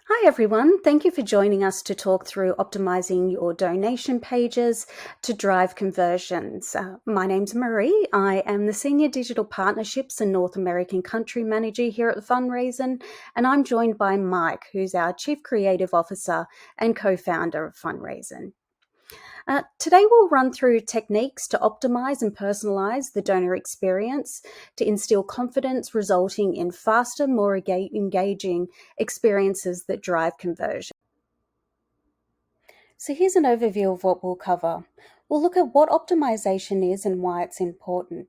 Hi everyone, thank you for joining us to talk through optimizing your donation pages to drive conversions. My name's Marie. I am the Senior Digital Partnerships and North American Country Manager here at the Fundraising, and I'm joined by Mike, who's our Chief Creative Officer and co-founder of Fundraising. Today, we'll run through techniques to optimize and personalize the donor experience to instill confidence, resulting in faster, more engaging experiences that drive conversion. So here's an overview of what we'll cover. We'll look at what optimization is and why it's important.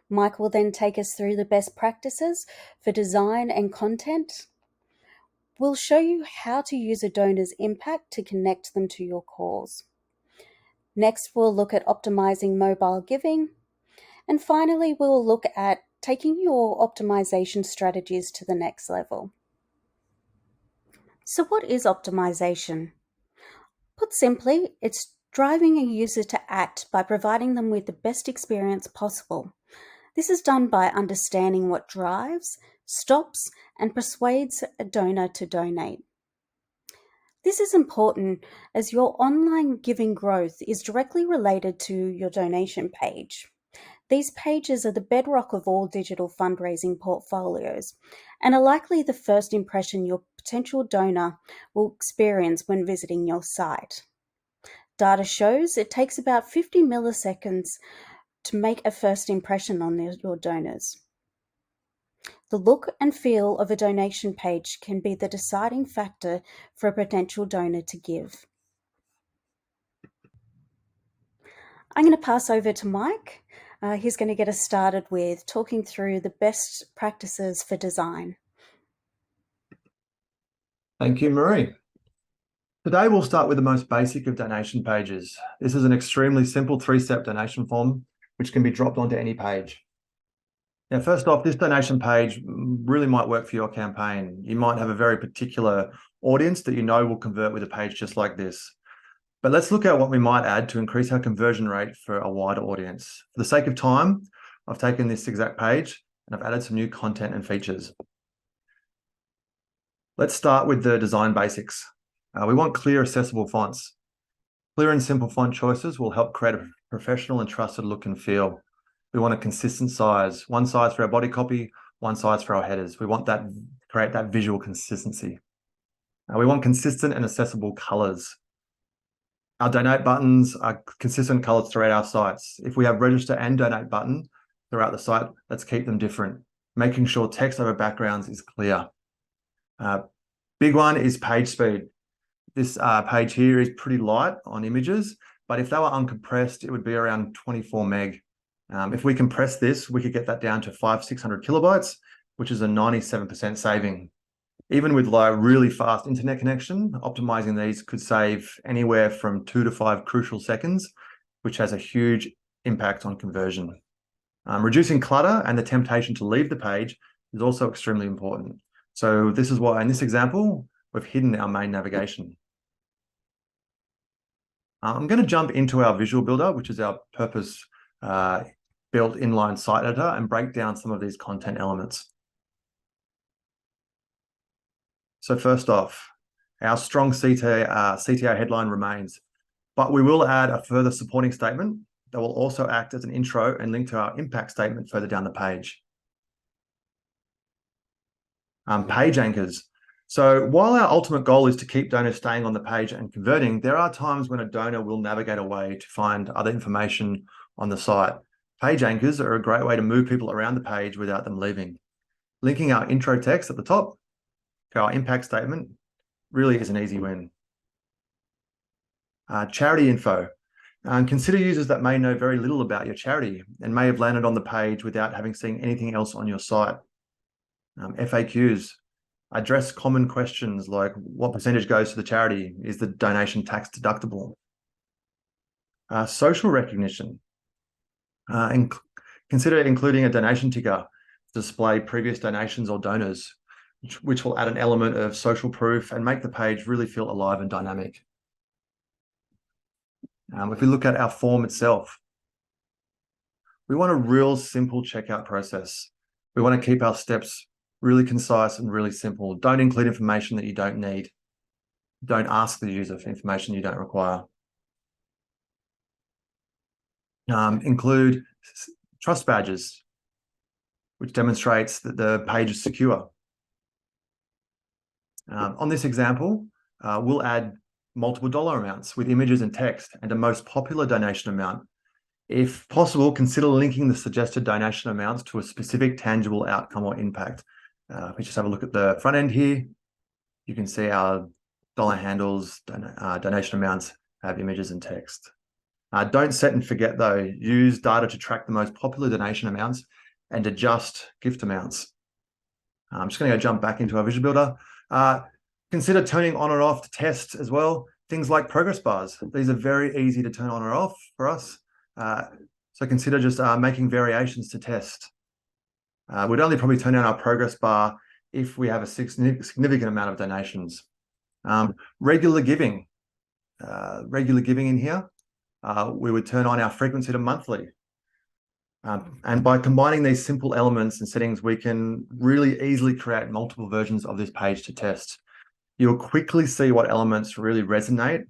Mike will then take us through the best practices for design and content. We'll show you how to use a donor's impact to connect them to your cause. Next, we'll look at optimizing mobile giving. And finally, we'll look at taking your optimization strategies to the next level. So what is optimization? Put simply, it's driving a user to act by providing them with the best experience possible. This is done by understanding what drives, stops, and persuades a donor to donate. This is important as your online giving growth is directly related to your donation page. These pages are the bedrock of all digital fundraising portfolios and are likely the first impression your potential donor will experience when visiting your site. Data shows it takes about 50 milliseconds to make a first impression on your donors. The look and feel of a donation page can be the deciding factor for a potential donor to give. I'm going to pass over to Mike. He's going to get us started with talking through the best practices for design. Thank you, Marie. Today, we'll start with the most basic of donation pages. This is an extremely simple 3-step donation form, which can be dropped onto any page. Now, first off, this donation page really might work for your campaign. You might have a very particular audience that you know will convert with a page just like this. But let's look at what we might add to increase our conversion rate for a wider audience. For the sake of time, I've taken this exact page and I've added some new content and features. Let's start with the design basics. We want clear, accessible fonts. Clear and simple font choices will help create a professional and trusted look and feel. We want a consistent size, one size for our body copy, one size for our headers. We want that create that visual consistency. We want consistent and accessible colors. Our donate buttons are consistent colors throughout our sites. If we have register and donate button throughout the site, let's keep them different, making sure text over backgrounds is clear. Big one is page speed. This page here is pretty light on images, but if they were uncompressed, it would be around 24 meg. If we compress this, we could get that down to 500-600 kilobytes, which is a 97% saving. Even with really fast internet connection, optimizing these could save anywhere from 2 to 5 crucial seconds, which has a huge impact on conversion. Reducing clutter and the temptation to leave the page is also extremely important. So this is why in this example, we've hidden our main navigation. I'm going to jump into our visual builder, which is our purpose built inline site editor, and break down some of these content elements. So first off, our strong CTA headline remains, but we will add a further supporting statement that will also act as an intro and link to our impact statement further down the page. Page anchors. So while our ultimate goal is to keep donors staying on the page and converting, there are times when a donor will navigate away to find other information on the site. Page anchors are a great way to move people around the page without them leaving. Linking our intro text at the top to our impact statement really is an easy win. Charity info. Consider users that may know very little about your charity and may have landed on the page without having seen anything else on your site. FAQs. Address common questions like what percentage goes to the charity? Is the donation tax deductible? Social recognition. Consider including a donation ticker to display previous donations or donors, which will add an element of social proof and make the page really feel alive and dynamic. If we look at our form itself, we want a real simple checkout process. We want to keep our steps really concise and really simple. Don't include information that you don't need. Don't ask the user for information you don't require. Include trust badges, which demonstrates that the page is secure. On this example, we'll add multiple dollar amounts with images and text and a most popular donation amount. If possible, consider linking the suggested donation amounts to a specific tangible outcome or impact. If we just have a look at the front end here, you can see our dollar handles, donation amounts have images and text. Don't set and forget though, use data to track the most popular donation amounts and adjust gift amounts. I'm just going to go jump back into our Visual Builder. Consider turning on or off to test as well. Things like progress bars. These are very easy to turn on or off for us. So consider just making variations to test. We'd only probably turn on our progress bar if we have a significant amount of donations. Regular giving in here, we would turn on our frequency to monthly. And by combining these simple elements and settings, we can really easily create multiple versions of this page to test. You'll quickly see what elements really resonate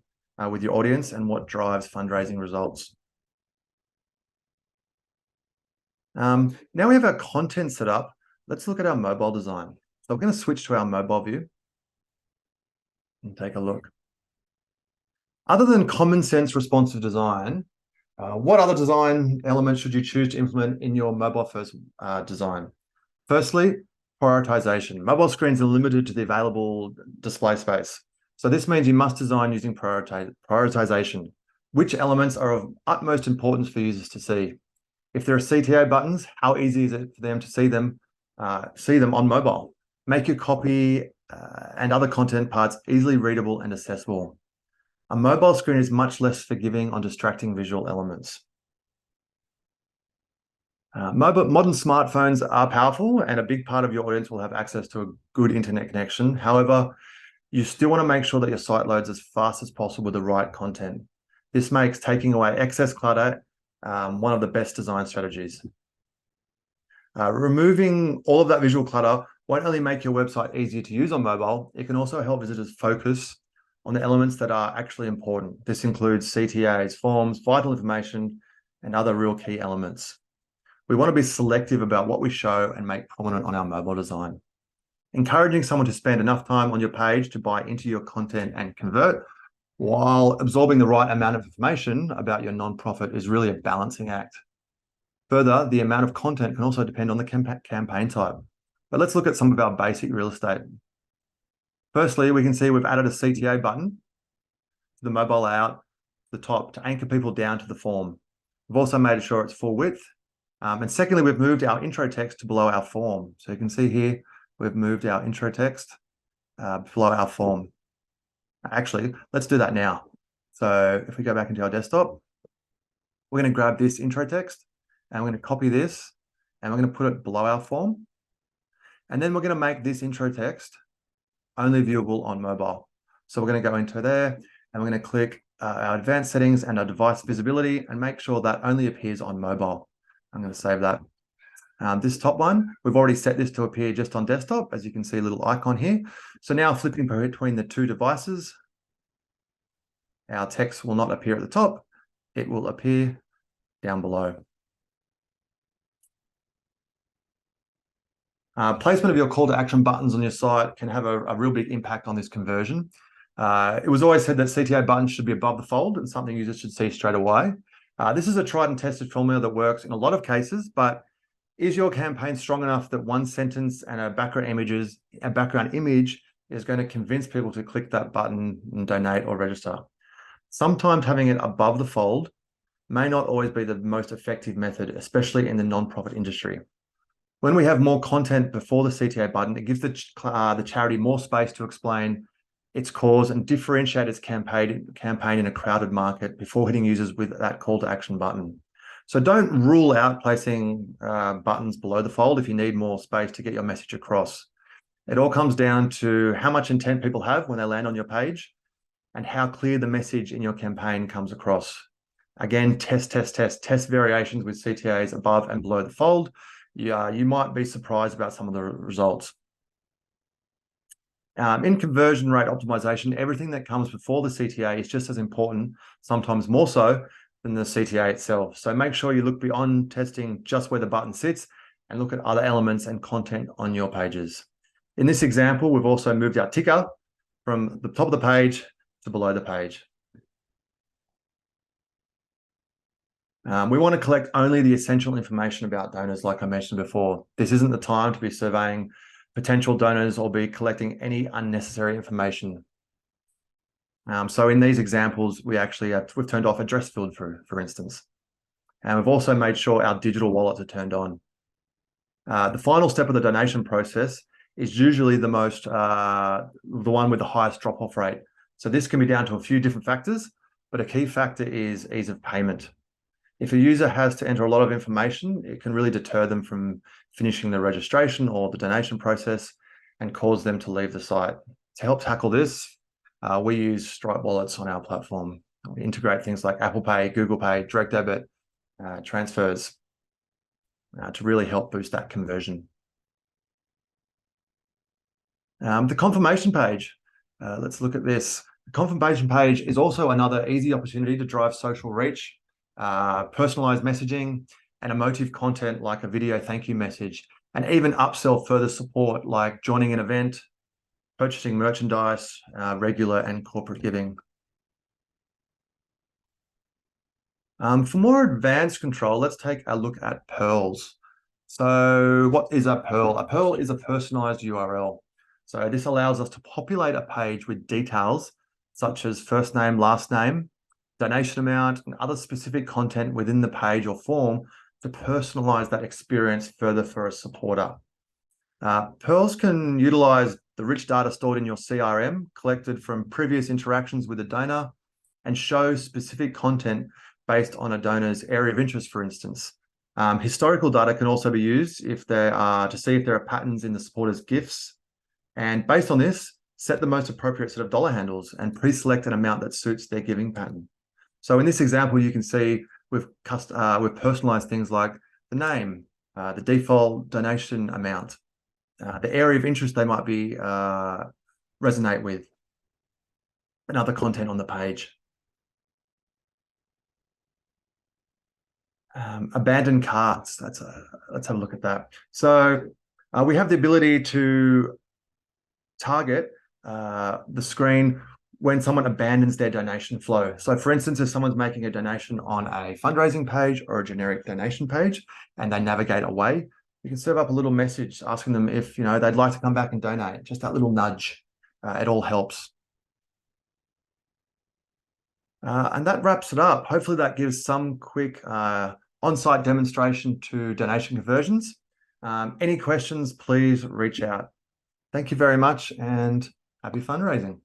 with your audience and what drives fundraising results. Now we have our content set up. Let's look at our mobile design. So we're going to switch to our mobile view and take a look. Other than common sense responsive design, what other design elements should you choose to implement in your mobile first design? Firstly, prioritization. Mobile screens are limited to the available display space. So this means you must design using prioritization. Which elements are of utmost importance for users to see? If there are CTA buttons, how easy is it for them to see them on mobile? Make your copy and other content parts easily readable and accessible. A mobile screen is much less forgiving on distracting visual elements. Modern smartphones are powerful and a big part of your audience will have access to a good internet connection. However, you still want to make sure that your site loads as fast as possible with the right content. This makes taking away excess clutter one of the best design strategies. Removing all of that visual clutter won't only make your website easier to use on mobile, it can also help visitors focus on the elements that are actually important. This includes CTAs, forms, vital information, and other real key elements. We want to be selective about what we show and make prominent on our mobile design. Encouraging someone to spend enough time on your page to buy into your content and convert, while absorbing the right amount of information about your nonprofit is really a balancing act. Further, the amount of content can also depend on the campaign type. But let's look at some of our basic real estate. Firstly, we can see we've added a CTA button to the mobile layout, the top, to anchor people down to the form. We've also made sure it's full width. And secondly, we've moved our intro text to below our form. So you can see here, we've moved our intro text below our form. Actually, let's do that now. So if we go back into our desktop, we're going to grab this intro text and we're going to copy this and we're going to put it below our form. And then we're going to make this intro text only viewable on mobile. So we're going to go into there and we're going to click our advanced settings and our device visibility and make sure that only appears on mobile. I'm going to save that. This top one, we've already set this to appear just on desktop, as you can see a little icon here. So now flipping between the two devices, our text will not appear at the top, it will appear down below. Placement of your call to action buttons on your site can have a real big impact on this conversion. It was always said that CTA buttons should be above the fold and something users should see straight away. This is a tried and tested formula that works in a lot of cases, but is your campaign strong enough that one sentence and a background image is going to convince people to click that button and donate or register? Sometimes having it above the fold may not always be the most effective method, especially in the nonprofit industry. When we have more content before the CTA button, it gives the charity more space to explain its cause and differentiate its campaign in a crowded market before hitting users with that call to action button. So don't rule out placing buttons below the fold if you need more space to get your message across. It all comes down to how much intent people have when they land on your page and how clear the message in your campaign comes across. Again, test variations with CTAs above and below the fold. You might be surprised about some of the results. In conversion rate optimization, everything that comes before the CTA is just as important, sometimes more so, than the CTA itself. So make sure you look beyond testing just where the button sits and look at other elements and content on your pages. In this example, we've also moved our ticker from the top of the page to below the page. We want to collect only the essential information about donors, like I mentioned before. This isn't the time to be surveying potential donors or be collecting any unnecessary information. So in these examples, we've turned off address field for instance. And we've also made sure our digital wallets are turned on. The final step of the donation process is usually the one with the highest drop-off rate. So this can be down to a few different factors, but a key factor is ease of payment. If a user has to enter a lot of information, it can really deter them from finishing the registration or the donation process and cause them to leave the site. To help tackle this, we use Stripe wallets on our platform. We integrate things like Apple Pay, Google Pay, direct debit, transfers to really help boost that conversion. The confirmation page, let's look at this. The confirmation page is also another easy opportunity to drive social reach, personalized messaging, and emotive content like a video thank you message, and even upsell further support like joining an event, purchasing merchandise, regular and corporate giving. For more advanced control, let's take a look at pearls. So what is a pearl? A pearl is a personalized URL. So this allows us to populate a page with details such as first name, last name, donation amount, and other specific content within the page or form to personalize that experience further for a supporter. Pearls can utilize the rich data stored in your CRM, collected from previous interactions with a donor, and show specific content based on a donor's area of interest, for instance. Historical data can also be used to see if there are patterns in the supporter's gifts. And based on this, set the most appropriate set of dollar handles and pre-select an amount that suits their giving pattern. So in this example, you can see we've personalized things like the name, the default donation amount, the area of interest they might be resonate with, and other content on the page. Abandoned carts. Let's have a look at that. So we have the ability to target the screen when someone abandons their donation flow. So for instance, if someone's making a donation on a fundraising page or a generic donation page and they navigate away, you can serve up a little message asking them if they'd like to come back and donate. Just that little nudge. It all helps. And that wraps it up. Hopefully that gives some quick on-site demonstration to donation conversions. Any questions, please reach out. Thank you very much and happy fundraising.